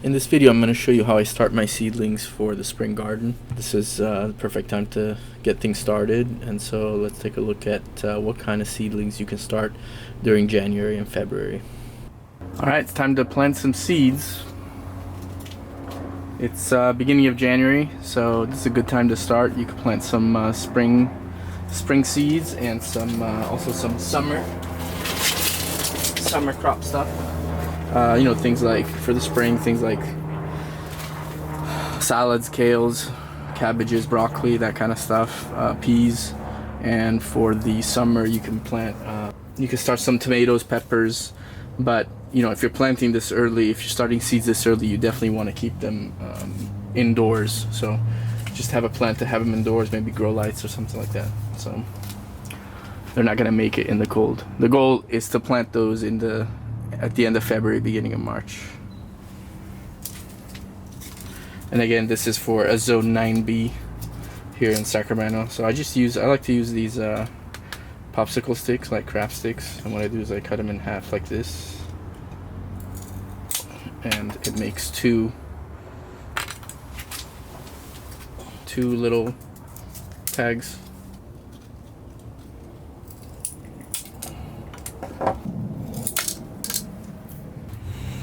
In this video, I'm going to show you how I start my seedlings for the spring garden. This is the perfect time to get things started, and so let's take a look at what kind of seedlings you can start during January and February. Alright, it's time to plant some seeds. It's beginning of January, so this is a good time to start. You can plant some spring seeds and some also some summer crop stuff. You know, things like for the spring, things like salads, kales, cabbages, broccoli, that kind of stuff, peas. And for the summer, you can plant, you can start some tomatoes, peppers. But you know, if you're planting this early, if you're starting seeds this early, you definitely want to keep them indoors. So just have a plant to have them indoors, maybe grow lights or something like that. So they're not gonna make it in the cold. The goal is to plant those at the end of February, beginning of March. And again, this is for a zone 9B here in Sacramento. So I like to use these popsicle sticks, like craft sticks. And what I do is I cut them in half like this. And it makes two little tags.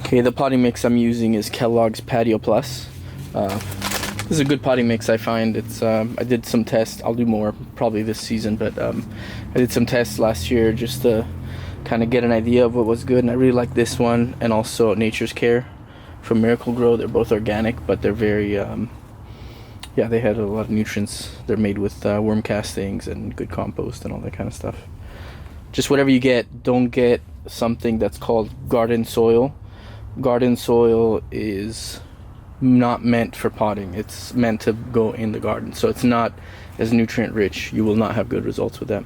Okay, the potting mix I'm using is Kellogg's Patio Plus. This is a good potting mix, I find. It's I did some tests. I'll do more probably this season, but I did some tests last year just to kind of get an idea of what was good, and I really like this one, and also Nature's Care from Miracle Grow. They're both organic, but they're very yeah, they had a lot of nutrients. They're made with worm castings and good compost and all that kind of stuff. Just whatever you get, don't get something that's called garden soil. Garden soil is not meant for potting. It's meant to go in the garden, so it's not as nutrient rich. You will not have good results with that.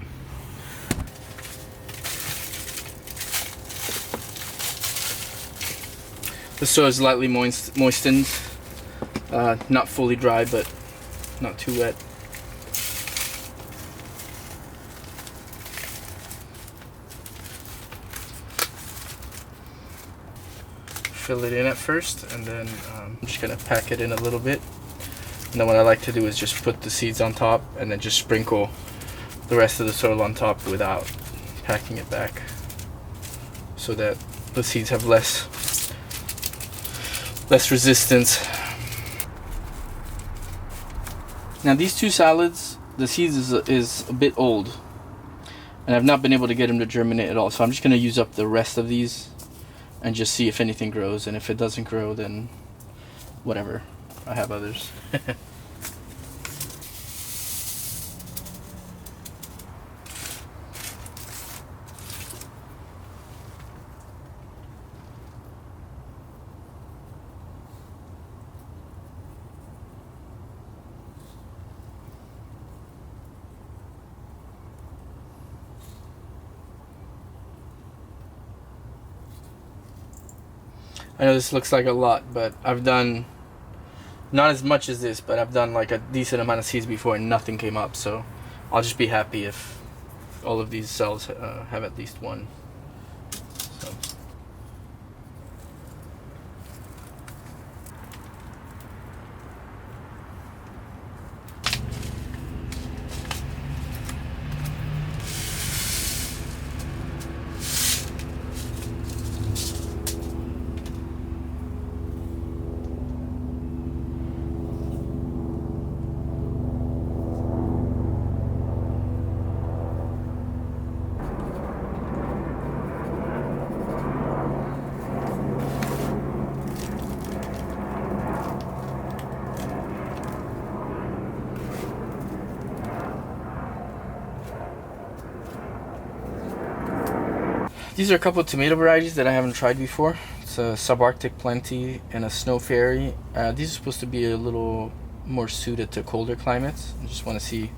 The soil is lightly moistened, not fully dry, but not too wet. Fill it in at first, and then I'm just gonna pack it in a little bit. And then what I like to do is just put the seeds on top and then just sprinkle the rest of the soil on top without packing it back, so that the seeds have less resistance. Now these two salads, the seeds is a bit old, and I've not been able to get them to germinate at all, so I'm just gonna use up the rest of these and just see if anything grows, and if it doesn't grow, then whatever, I have others. I know this looks like a lot, but I've done not as much as this, but I've done like a decent amount of seeds before and nothing came up, so I'll just be happy if all of these cells have at least one. So. These are a couple of tomato varieties that I haven't tried before. It's a subarctic plenty and a snow fairy. These are supposed to be a little more suited to colder climates. I just want to see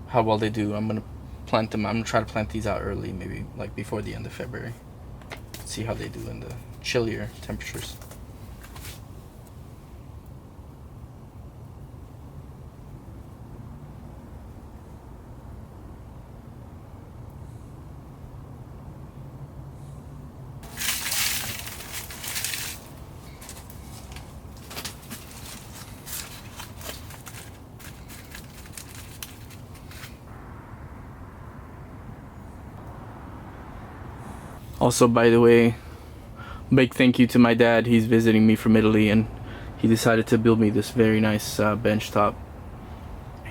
how well they do. I'm gonna plant them. I'm gonna try to plant these out early, maybe like before the end of February. See how they do in the chillier temperatures. Also, by the way, big thank you to my dad. He's visiting me from Italy, and he decided to build me this very nice bench top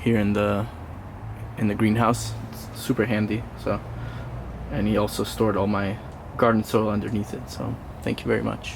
here in the greenhouse. It's super handy. So, and he also stored all my garden soil underneath it. So, thank you very much.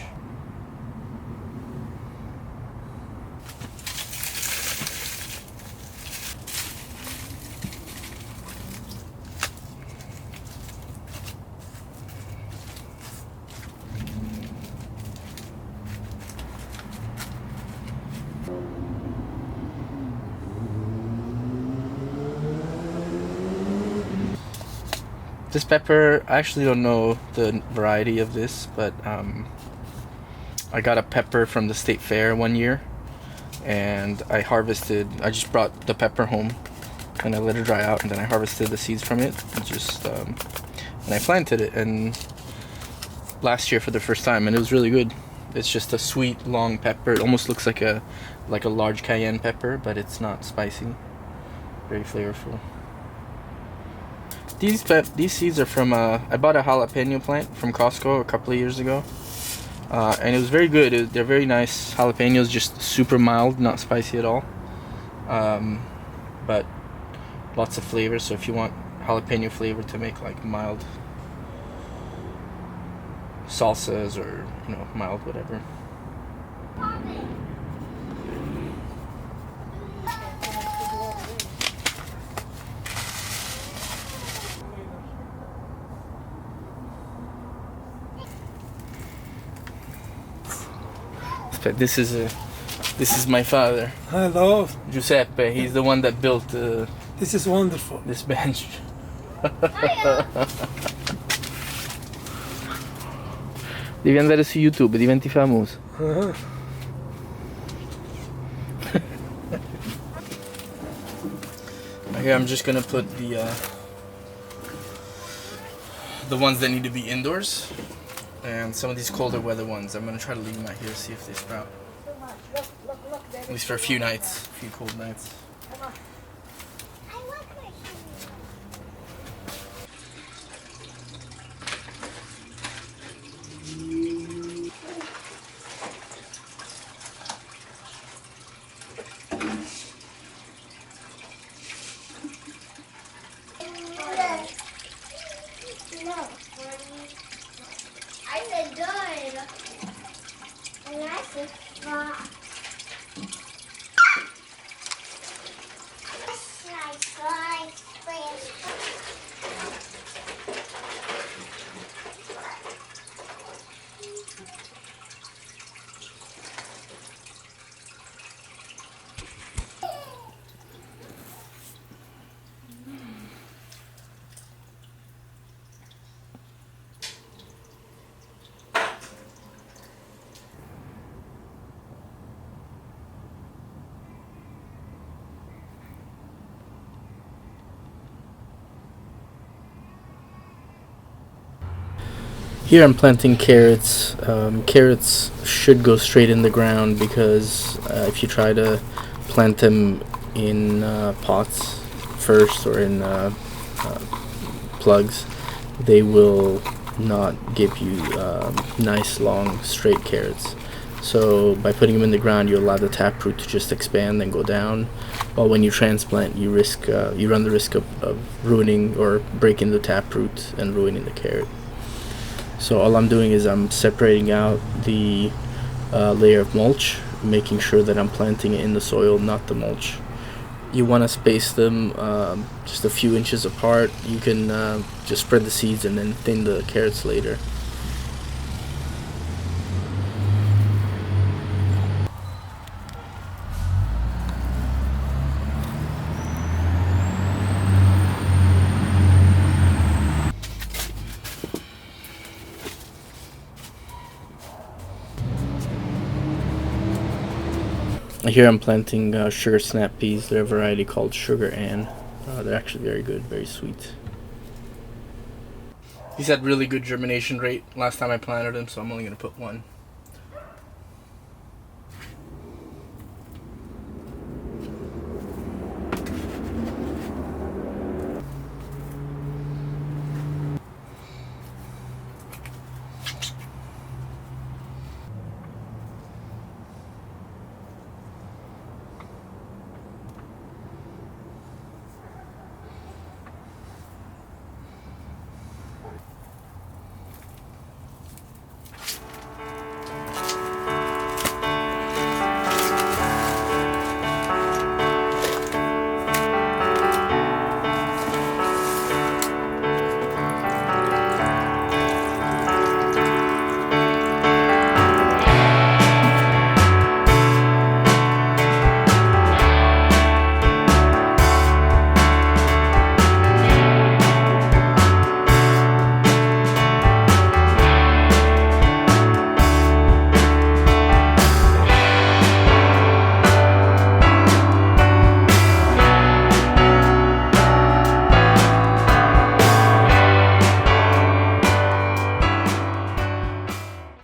This pepper, I actually don't know the variety of this, but I got a pepper from the state fair one year, and I just brought the pepper home and I let it dry out, and then I harvested the seeds from it and and I planted it, and last year for the first time, and it was really good. It's just a sweet long pepper. It almost looks like a large cayenne pepper, but it's not spicy. Very flavorful. These seeds are from I bought a jalapeno plant from Costco a couple of years ago, and it was very good. They're very nice jalapenos, just super mild, not spicy at all, but lots of flavor. So if you want jalapeno flavor to make like mild salsas or mild whatever. This is my father. Hello. Giuseppe. He's the one that built This is wonderful. this bench. Devi andare su YouTube, diventi famoso. Here I'm just gonna put the ones that need to be indoors, and some of these colder weather ones I'm gonna try to leave them out here to see if they sprout. At least for a few nights, a few cold nights. I said good. And I said stop. Here I'm planting carrots. Carrots should go straight in the ground because if you try to plant them in pots first or in plugs, they will not give you nice long straight carrots. So by putting them in the ground, you allow the taproot to just expand and go down. While when you transplant, you run the risk of ruining or breaking the taproot and ruining the carrot. So all I'm doing is I'm separating out the layer of mulch, making sure that I'm planting it in the soil, not the mulch. You want to space them just a few inches apart. You can just spread the seeds and then thin the carrots later. Here I'm planting sugar snap peas. They're a variety called Sugar Ann. They're actually very good, very sweet. These had really good germination rate last time I planted them, so I'm only going to put one.